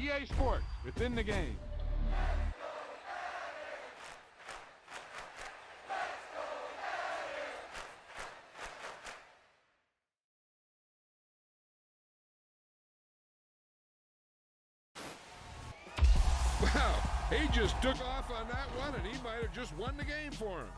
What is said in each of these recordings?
EA Sports. It's in the game. Wow, he just took off on that one, and he might have just won the game for him.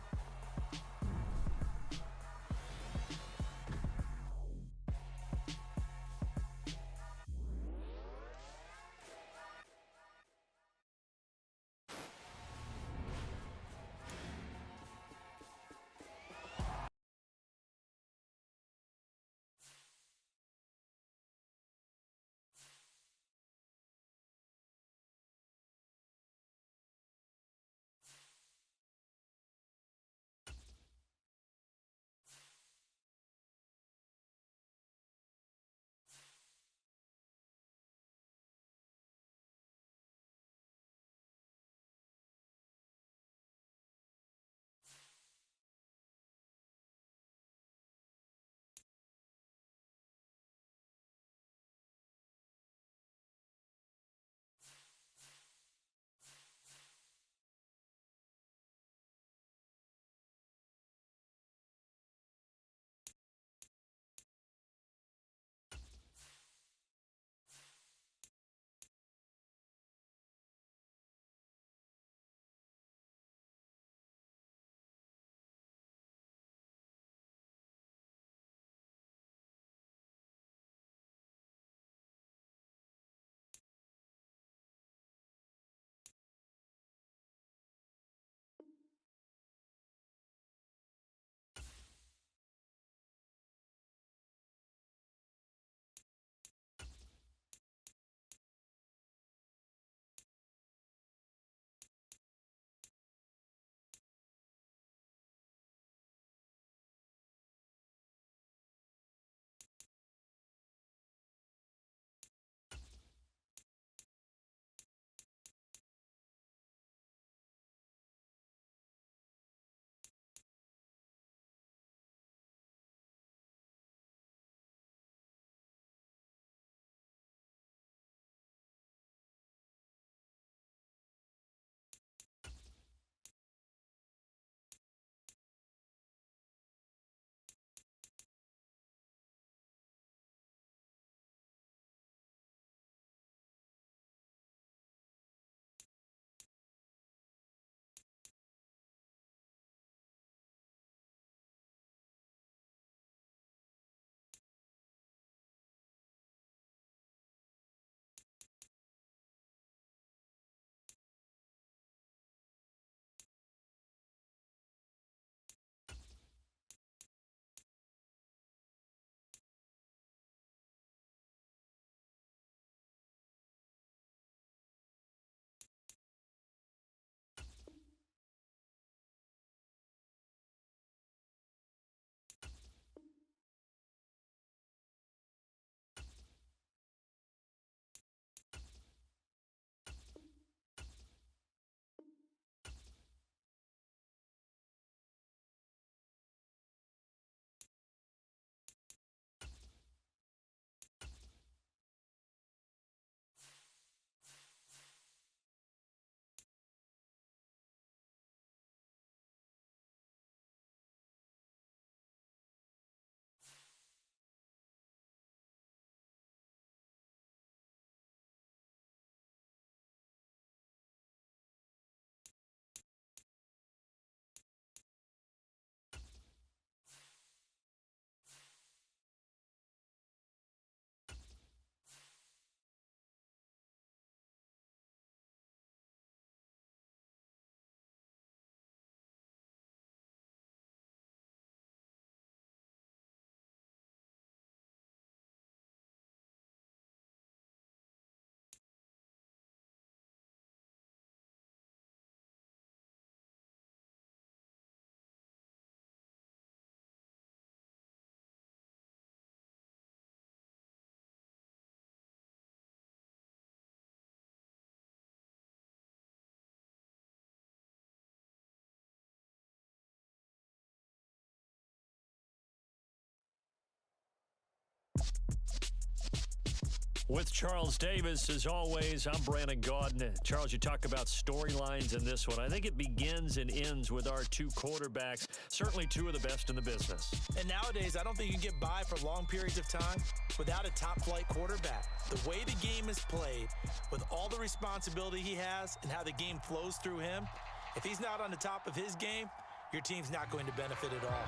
With Charles Davis, as always, I'm Brandon Gaudin. Charles, you talk about storylines in this one. I think it begins and ends with our two quarterbacks, certainly two of the best in the business. And nowadays, I don't think you can get by for long periods of time without a top-flight quarterback. The way the game is played, with all the responsibility he has and how the game flows through him, if he's not on the top of his game, your team's not going to benefit at all.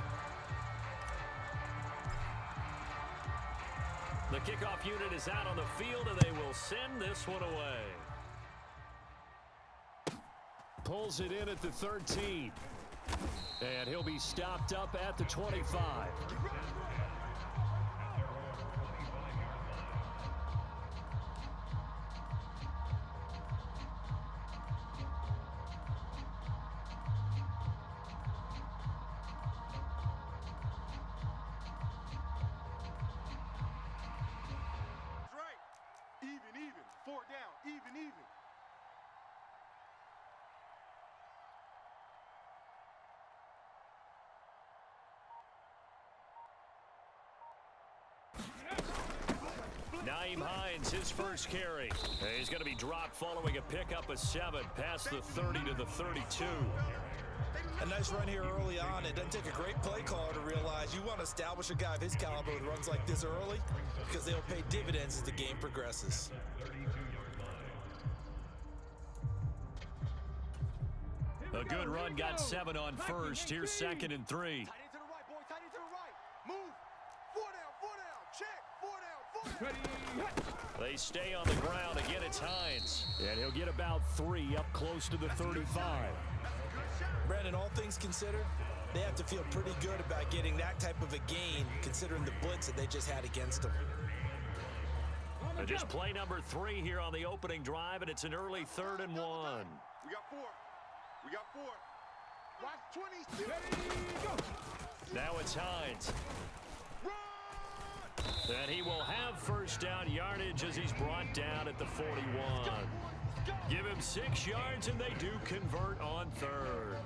The kickoff unit is out on the field, and they will send this one away. Pulls it in at the 13. And he'll be stopped up at the 25. Even. 4 down. Even. Naeem Hines, his first carry. He's going to be dropped following a pickup of 7 past the 30 to the 32. A nice run here early on. It doesn't take a great play caller to realize you want to establish a guy of his caliber with runs like this early because they'll pay dividends as the game progresses. A good run, got 7 on first. Here's 2nd and 3. Tight end to the right, boy. Tight end to the right. Move. 4 down. Check. 4 down. They stay on the ground. Again, it's Hines. And he'll get about 3 up close to the 35. Brandon, all things considered, they have to feel pretty good about getting that type of a gain considering the blitz that they just had against them. Just play number 3 here on the opening drive, and it's an early 3rd and 1. We got 4. Watch 20. Now it's Hines. And he will have first down yardage as he's brought down at the 41. Give him 6 yards, and they do convert on 3rd.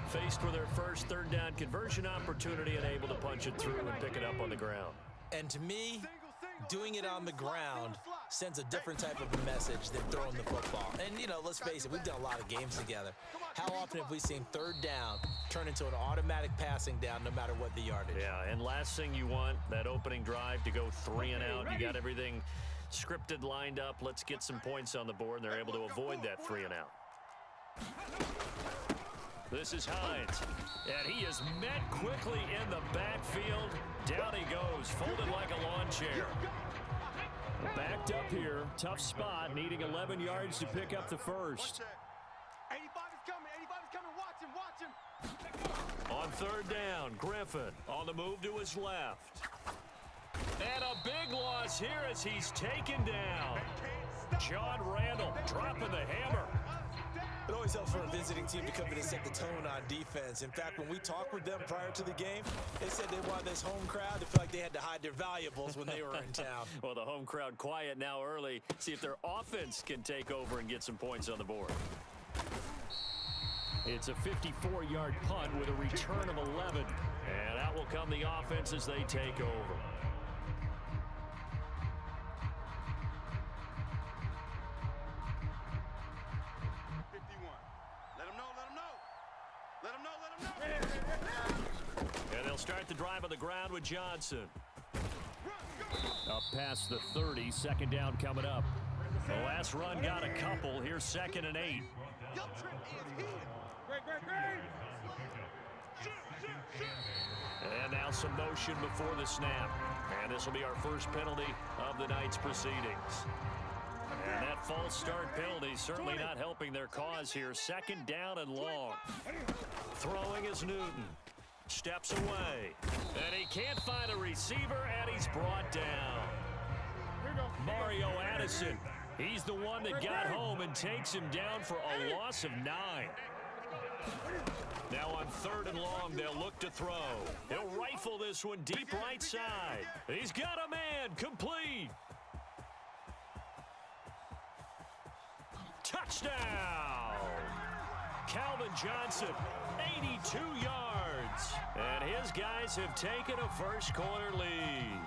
Faced with their first 3rd down conversion opportunity and able to punch it through and pick it up on the ground. And to me, doing it on the ground sends a different type of a message than throwing the football. And, you know, let's face it, we've done a lot of games together. How often have we seen 3rd down turn into an automatic passing down no matter what the yardage? Yeah, and last thing you want, that opening drive to go 3 and out. You got everything scripted, lined up. Let's get some points on the board, and they're able to avoid that 3 and out. This is Hines, and he is met quickly in the backfield. Down he goes, folded like a lawn chair. Backed up here, tough spot, needing 11 yards to pick up the first. 85 is coming. Watch him. On 3rd down, Griffin on the move to his left. And a big loss here as he's taken down. John Randall dropping the hammer. It always helps for a visiting team to come in and set the tone on defense. In fact, when we talked with them prior to the game, they said they wanted this home crowd to feel like they had to hide their valuables when they were in town. Well, the home crowd quiet now early. See if their offense can take over and get some points on the board. It's a 54-yard punt with a return of 11. And out will come the offense as they take over. And they'll start the drive on the ground with Johnson. Up past the 30, 2nd down coming up. The last run got a couple. Here's 2nd and 8. And now some motion before the snap. And this will be our first penalty of the night's proceedings. And that false start penalty certainly not helping their cause here. 2nd down and long. Throwing is Newton. Steps away. And he can't find a receiver, and he's brought down. Mario Addison. He's the one that got home and takes him down for a loss of 9. Now on 3rd and long, they'll look to throw. He'll rifle this one deep right side. He's got a man, complete. Touchdown! Calvin Johnson, 82 yards. And his guys have taken a first quarter lead.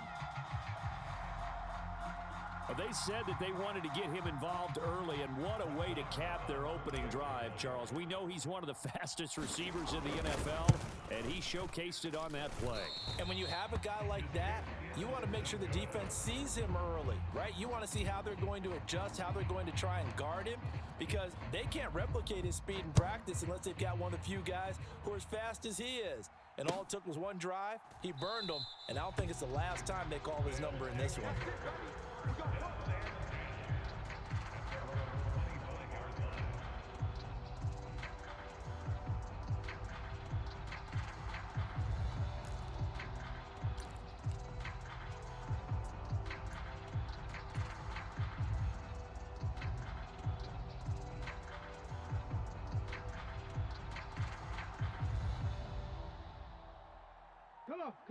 They said that they wanted to get him involved early, and what a way to cap their opening drive, Charles. We know he's one of the fastest receivers in the NFL, and he showcased it on that play. And when you have a guy like that, you want to make sure the defense sees him early, right? You want to see how they're going to adjust, how they're going to try and guard him, because they can't replicate his speed in practice unless they've got one of the few guys who are as fast as he is. And all it took was one drive. He burned them, and I don't think it's the last time they call his number in this one.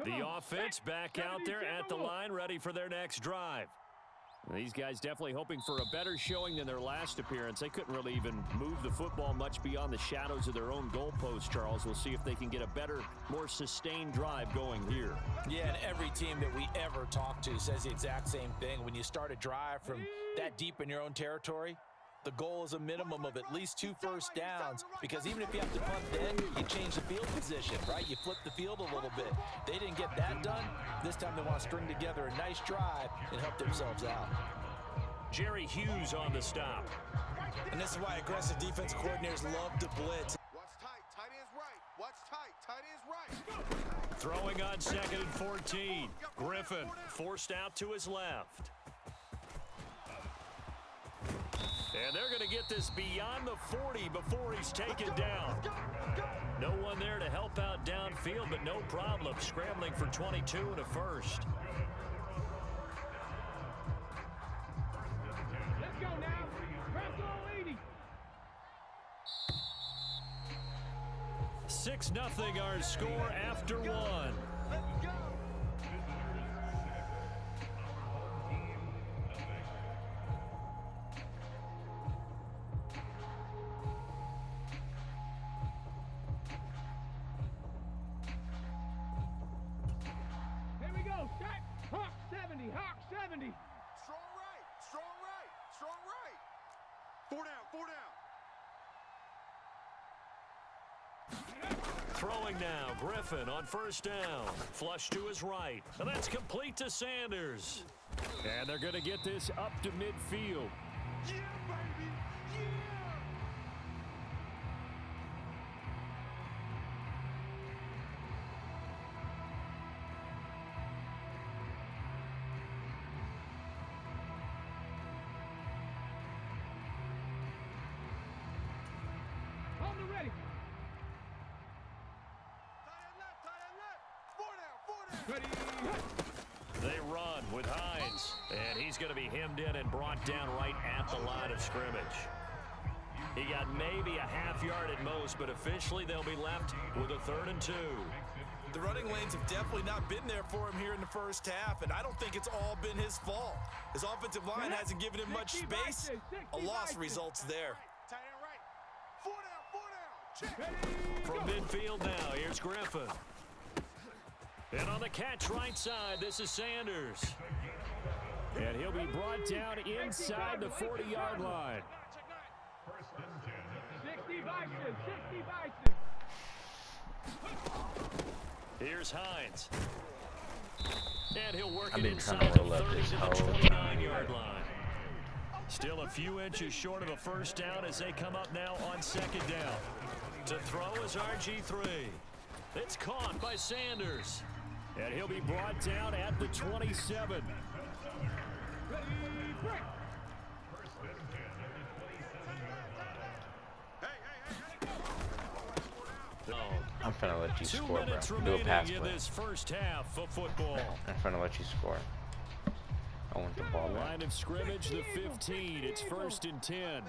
The offense back out there at the line, ready for their next drive. These guys definitely hoping for a better showing than their last appearance. They couldn't really even move the football much beyond the shadows of their own goalpost, Charles. We'll see if they can get a better, more sustained drive going here. Yeah, and every team that we ever talk to says the exact same thing. When you start a drive from that deep in your own territory, the goal is a minimum of at least 2 first downs, because even if you have to punt then, you change the field position, right? You flip the field a little bit. They didn't get that done. This time they want to string together a nice drive and help themselves out. Jerry Hughes on the stop. And this is why aggressive defense coordinators love to blitz. Watch tight. Tight end's right. Watch tight. Tight end's right. Throwing on 2nd and 14. Griffin forced out to his left. And they're going to get this beyond the 40 before he's taken down. No one there to help out downfield, but no problem. Scrambling for 22 and a first. Let's go now. Press all 80. 6-0 our score after one. Let's go. Here we go. Start. Hawk 70. Hawk 70. Strong right. Strong right. Strong right. 4 down. 4 down. Throwing now, Griffin on first down. Flush to his right. And that's complete to Sanders. And they're going to get this up to midfield. Yeah, baby. Yeah. On the ready. Tight end left. 4 down. 4 down. Ready. They run with Hines. And he's going to be hemmed in and brought down right at the line of scrimmage. He got maybe a half yard at most, but officially they'll be left with a 3rd and 2. The running lanes have definitely not been there for him here in the first half, and I don't think it's all been his fault. His offensive line hasn't given him much space. A loss results there. Tight end right. 4 down. 4 down. Check. From midfield now, here's Griffin. And on the catch right side, this is Sanders. And he'll be brought down inside the 40-yard line. 60 Bison. 60 Bison. Here's Hines. And he'll work I've it been inside trying the to roll up 30 this to the whole 29-yard line. Still a few inches short of a first down as they come up now on 2nd down. To throw is RG3. It's caught by Sanders. And he'll be brought down at the 27. Ready. Break. I'm trying to let you 2 score, minutes bro. Do a remaining pass in play. this first half of football. I'm trying to let you score. I want the ball back. Line of scrimmage, the 15. It's 1st and 10.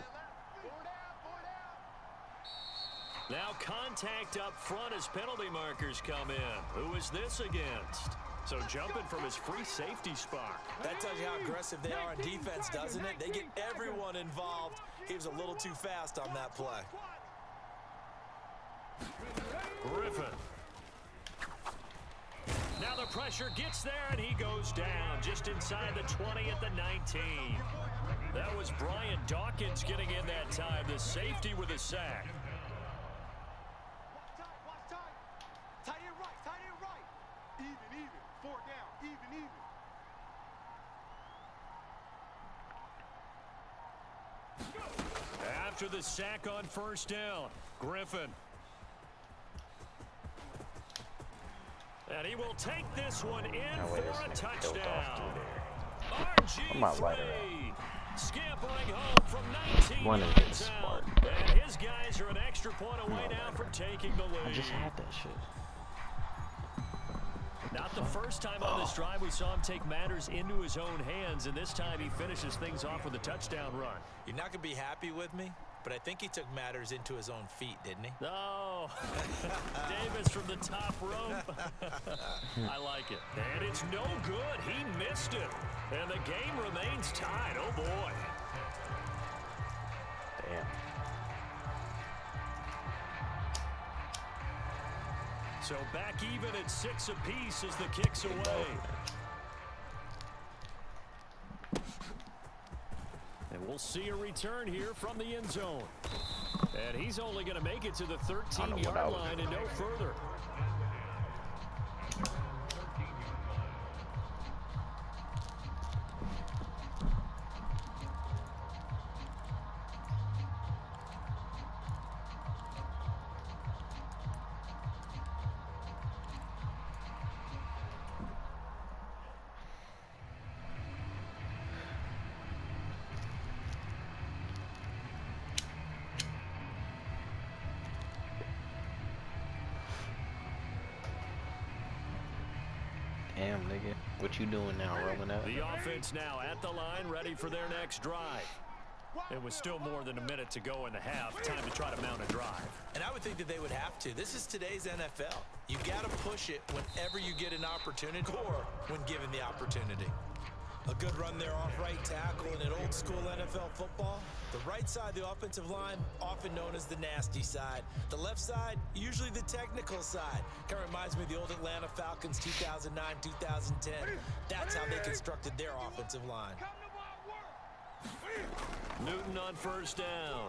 Now contact up front as penalty markers come in. Who is this against? So jumping from his free safety spot. That tells you how aggressive they are on defense, doesn't it? They get everyone involved. He was a little too fast on that play. Griffin. Now the pressure, gets there, and he goes down just inside the 20 at the 19. That was Brian Dawkins getting in that time, the safety with a sack. Watch time. Tight end right. Even. 4 down, even. After the sack on first down, Griffin. And he will take this one in for a touchdown. RG3 scampering home from 19 yards out. And his guys are an extra point away now from taking the lead. I just had that shit. Not the first time on this drive we saw him take matters into his own hands, and this time he finishes things off with a touchdown run. You're not going to be happy with me, but I think he took matters into his own feet, didn't he? No. Davis from the top rope. I like it. And it's no good. He missed it. And the game remains tied. Oh, boy. Damn. So back even at 6 apiece as the kick's away. And we'll see a return here from the end zone. And he's only going to make it to the 13-yard line and no further. Damn, nigga. What you doing now, rolling up? The offense now at the line, ready for their next drive. It was still more than a minute to go in the half. Time to try to mount a drive. And I would think that they would have to. This is today's NFL. You got to push it whenever you get an opportunity or when given the opportunity. A good run there off right tackle in an old school NFL football. The right side of the offensive line, often known as the nasty side. The left side, usually the technical side. Kind of reminds me of the old Atlanta Falcons 2009, 2010. That's how they constructed their offensive line. Newton on first down.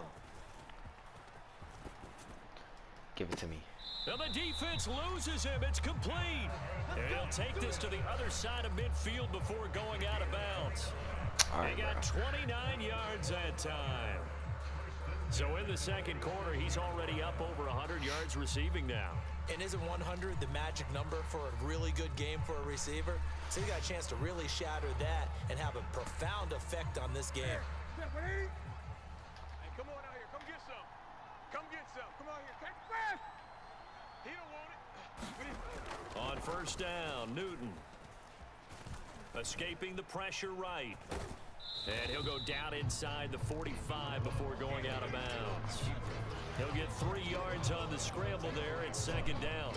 Give it to me. And the defense loses him. It's complete. And he'll take this to the other side of midfield before going out of bounds. They got 29 yards that time. So in the second quarter, he's already up over 100 yards receiving now. And isn't 100 the magic number for a really good game for a receiver? So you got a chance to really shatter that and have a profound effect on this game. Hey, come on out here. Come get some. Come get some. Come on here. Take fast. He don't want it. On first down, Newton. Escaping the pressure right. And he'll go down inside the 45 before going out of bounds. He'll get 3 yards on the scramble there at second down.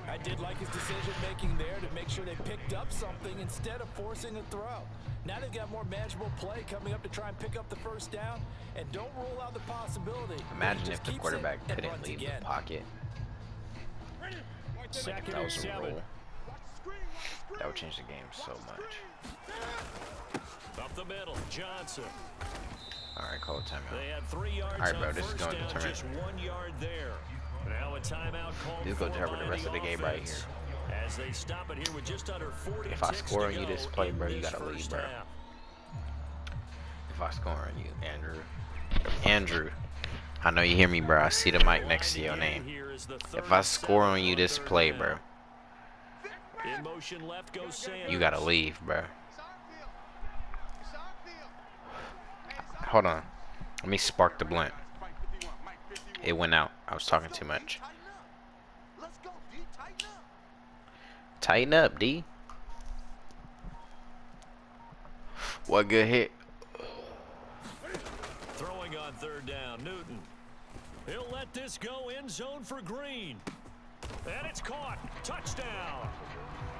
I did like his decision-making there to make sure they picked up something instead of forcing a throw. Now they've got more manageable play coming up to try and pick up the first down, and don't rule out the possibility. Imagine if the quarterback couldn't leave the pocket. Second That and was a 7. rule. That would change the game so much. Up the middle, Johnson. All right, call a timeout. They had 3 yards All right, bro, on this is first going to down, determine. just 1 yard there. Now a timeout called This is going to for determine by the rest of the game right offense. here. As they stop it here with just under 40 If I ticks score to on you go this play, in bro, you this gotta leave, first bro. half. If I score on you, Andrew, I know you hear me, bro. I see the mic next to your name. If I score on you this play, bro, In motion left goes Sanders. you gotta leave, bro. Hold on. Let me spark the blunt. It went out. I was talking too much. Let's go, D. Tighten up. Tighten up, D. What good hit? Throwing on third down, Newton. He'll let this go end zone for Green. And it's caught. Touchdown.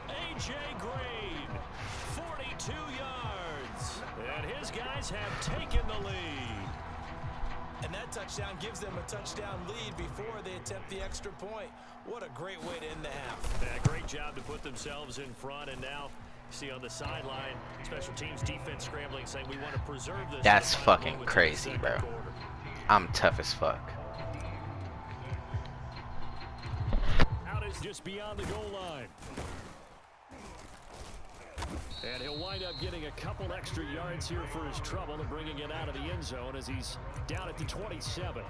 A.J. Green, 42 yards. And his guys have taken the lead. And that touchdown gives them a touchdown lead before they attempt the extra point. What a great way to end the half. Yeah, great job to put themselves in front, and now see on the sideline, special teams defense scrambling, saying we want to preserve this. That's fucking crazy, bro. I'm tough as fuck. Out is just beyond the goal line. And he'll wind up getting a couple extra yards here for his trouble and bringing it out of the end zone as he's down at the 27.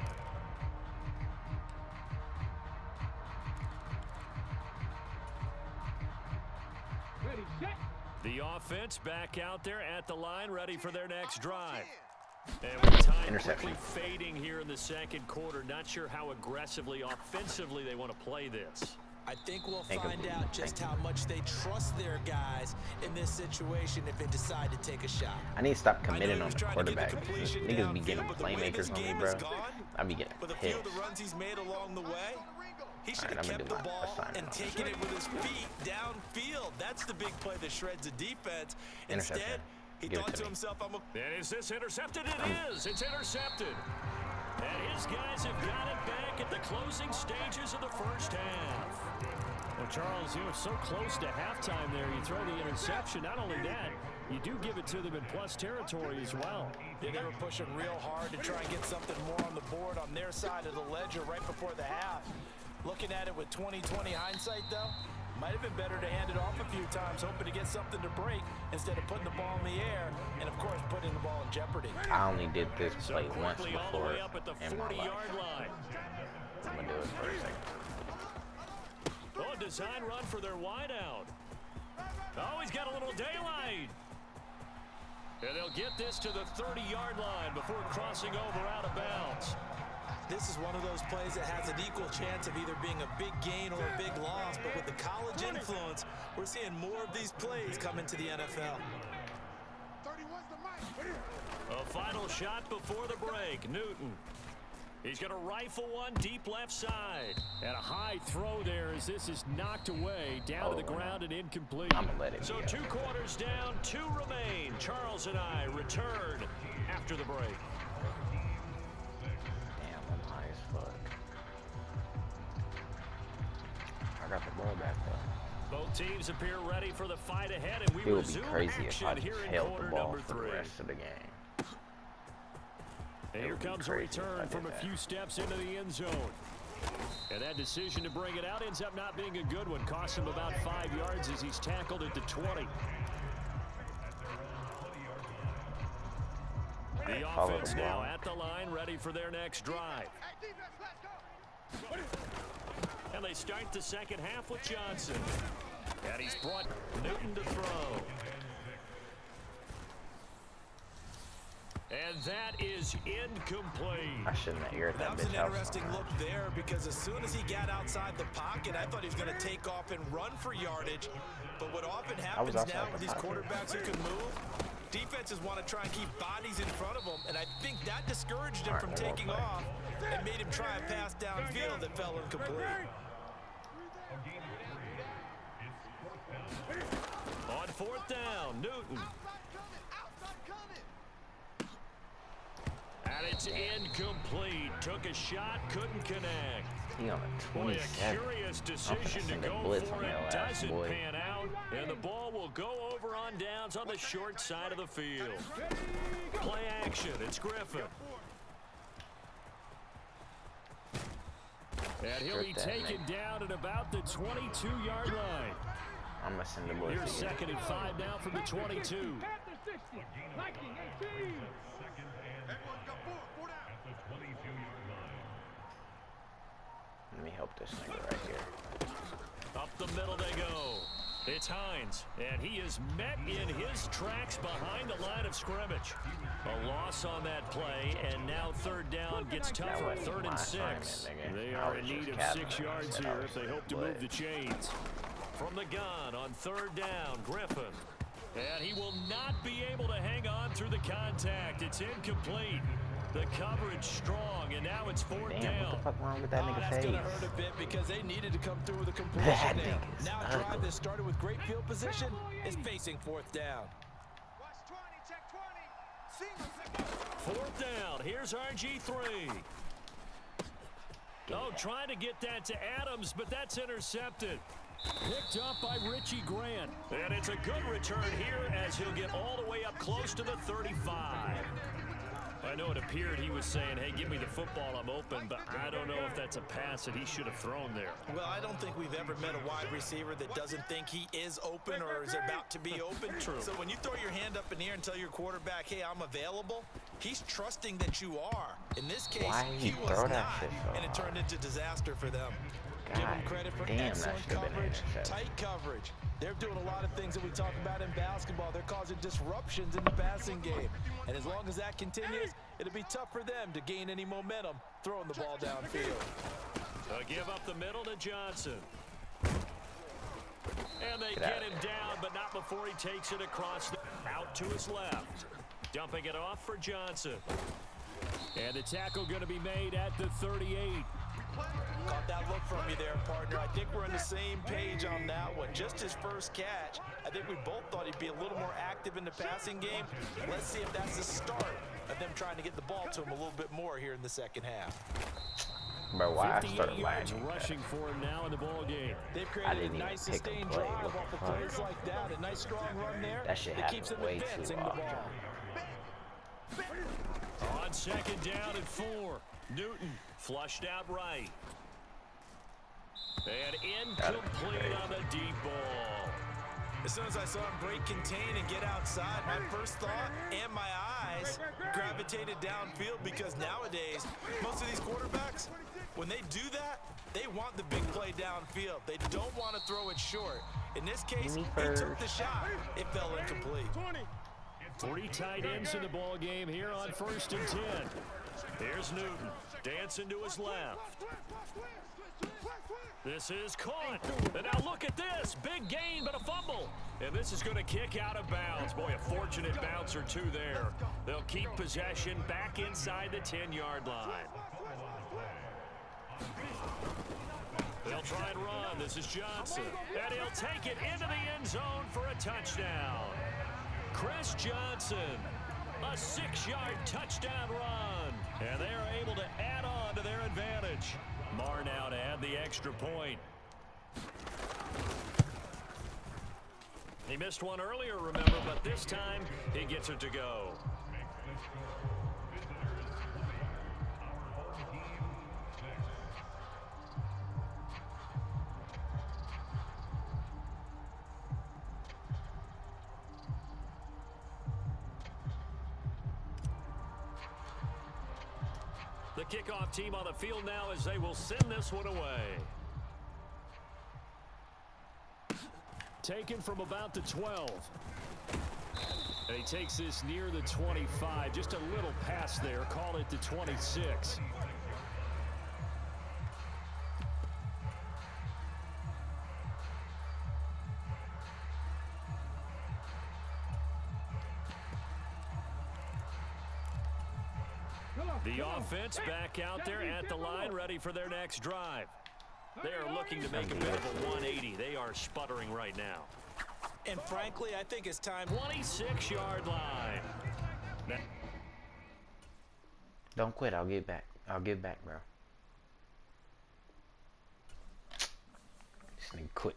Ready, set. The offense back out there at the line, ready for their next drive. And with time quickly fading here in the second quarter, not sure how aggressively, offensively they want to play this. I think we'll find out just how much they trust their guys in this situation if they decide to take a shot. I need to stop committing on the quarterback. Niggas be getting playmakers on me, bro. I be getting with a pissed. few of the runs he's made along the way, he should have kept the ball and taken it with his feet downfield. That's the big play that shreds the defense. Instead, he thought to himself, And is this intercepted? It is. It's intercepted. And his guys have got it back at the closing stages of the first half. Well, Charles, you know, so close to halftime there. You throw the interception. Not only that, you do give it to them in plus territory as well. Yeah, they were pushing real hard to try and get something more on the board on their side of the ledger right before the half. Looking at it with 20/20 hindsight, though, might have been better to hand it off a few times, hoping to get something to break instead of putting the ball in the air and, of course, putting the ball in jeopardy. I only did this play once all the before way up at the in my life. 40-yard line. I'm gonna do it for a second. Oh, a design run for their wideout. Oh, he's got a little daylight. And they'll get this to the 30-yard line before crossing over out of bounds. This is one of those plays that has an equal chance of either being a big gain or a big loss, but with the college influence, we're seeing more of these plays come into the NFL. A final shot before the break. Newton. He's going to rifle one deep left side. And a high throw there as this is knocked away down to the ground and incomplete. I'm gonna let it So 2 quarters down, 2 remain. Charles and I return after the break. Damn, I'm high as fuck. I got the ball back though. Both teams appear ready for the fight ahead, and we It would be resume crazy if I action here just in held the quarter ball number for 3. the rest of the game. And here comes a return from a few steps into the end zone. And that decision to bring it out ends up not being a good one. Costs him about 5 yards as he's tackled at the 20. The offense now at the line, ready for their next drive. And they start the second half with Johnson. And he's brought Newton to throw. And that is incomplete. I shouldn't have aired that bitch out. That was an interesting look there because as soon as he got outside the pocket, I thought he was going to take off and run for yardage. But what often happens now with these quarterbacks who can move, defenses want to try and keep bodies in front of them, and I think that discouraged him from taking off and made him try a pass downfield that fell incomplete. On 4th down, Newton. And it's incomplete. Took a shot, couldn't connect. He on a Boy, 27. a curious decision to go for it. Doesn't pan out. And the ball will go over on downs on the short side of the field. Play action. It's Griffin. And he'll be taken down at about the 22-yard line. I'm gonna send the boys. Here's 2nd and 5 now from the 22. Let me help this nigga right here. Up the middle they go. It's Hines, and he is met in his tracks behind the line of scrimmage. A loss on that play, and now 3rd down gets tougher. 3rd and 6. They are in need of 6 yards here if they hope to move the chains. From the gun on 3rd down, Griffin. And he will not be able to hang on through the contact. It's incomplete. The coverage strong, and now it's 4th down. What the fuck wrong with that nigga face? That's going to hurt a bit because they needed to come through with a completion there. Now a drive that started with great field position is facing 4th down. Fourth down. Here's RG3. Oh, trying to get that to Adams, but that's intercepted. Picked up by Richie Grant. And it's a good return here as he'll get all the way up close to the 35. I know it appeared he was saying, hey, give me the football, I'm open, but I don't know if that's a pass that he should have thrown there. Well, I don't think we've ever met a wide receiver that doesn't think he is open or is about to be open. True. So when you throw your hand up in the air and tell your quarterback, hey, I'm available, he's trusting that you are. In this case, he was not, and it turned into disaster for them. Give them credit for excellent coverage, tight coverage. They're doing a lot of things that we talk about in basketball. They're causing disruptions in the passing game. And as long as that continues, it'll be tough for them to gain any momentum throwing the ball downfield. They'll give up the middle to Johnson. And they get him down, but not before he takes it across out to his left. Dumping it off for Johnson. And the tackle going to be made at the 38. Caught that look from you there, partner. I think we're on the same page on that one. Just his first catch. I think we both thought he'd be a little more active in the passing game. Let's see if that's the start of them trying to get the ball to him a little bit more here in the second half. Bro, why I 58 started yards lagging? rushing for him now in the ball game. They've created a nice sustained drive off of plays like that. A nice strong run there That shit that keeps them happened way advancing too the often. ball. On second down and 4. Newton flushed out right. And incomplete on the deep ball. As soon as I saw him break contain and get outside, my first thought and my eyes gravitated downfield, because nowadays, most of these quarterbacks, when they do that, they want the big play downfield. They don't want to throw it short. In this case, he took the shot. It fell incomplete. 3 tight ends in the ball game here on 1st and 10. Here's Newton dancing to his left. This is caught. And now look at this. Big gain, but a fumble. And this is going to kick out of bounds. Boy, a fortunate bounce or two there. They'll keep possession back inside the 10-yard line. They'll try and run. This is Johnson. And he'll take it into the end zone for a touchdown. Chris Johnson, a 6-yard touchdown run. And they are able to add on to their advantage. Marr now to add the extra point. He missed one earlier, remember, but this time he gets it to go. The kickoff team on the field now as they will send this one away. Taken from about the 12. And he takes this near the 25. Just a little pass there. Call it the 26. The offense back out there at the line, ready for their next drive. They are looking to make a bit of a 180. They are sputtering right now. And frankly, I think it's time. 26-yard line. Don't quit. I'll get back. I'll get back, bro. This nigga quit.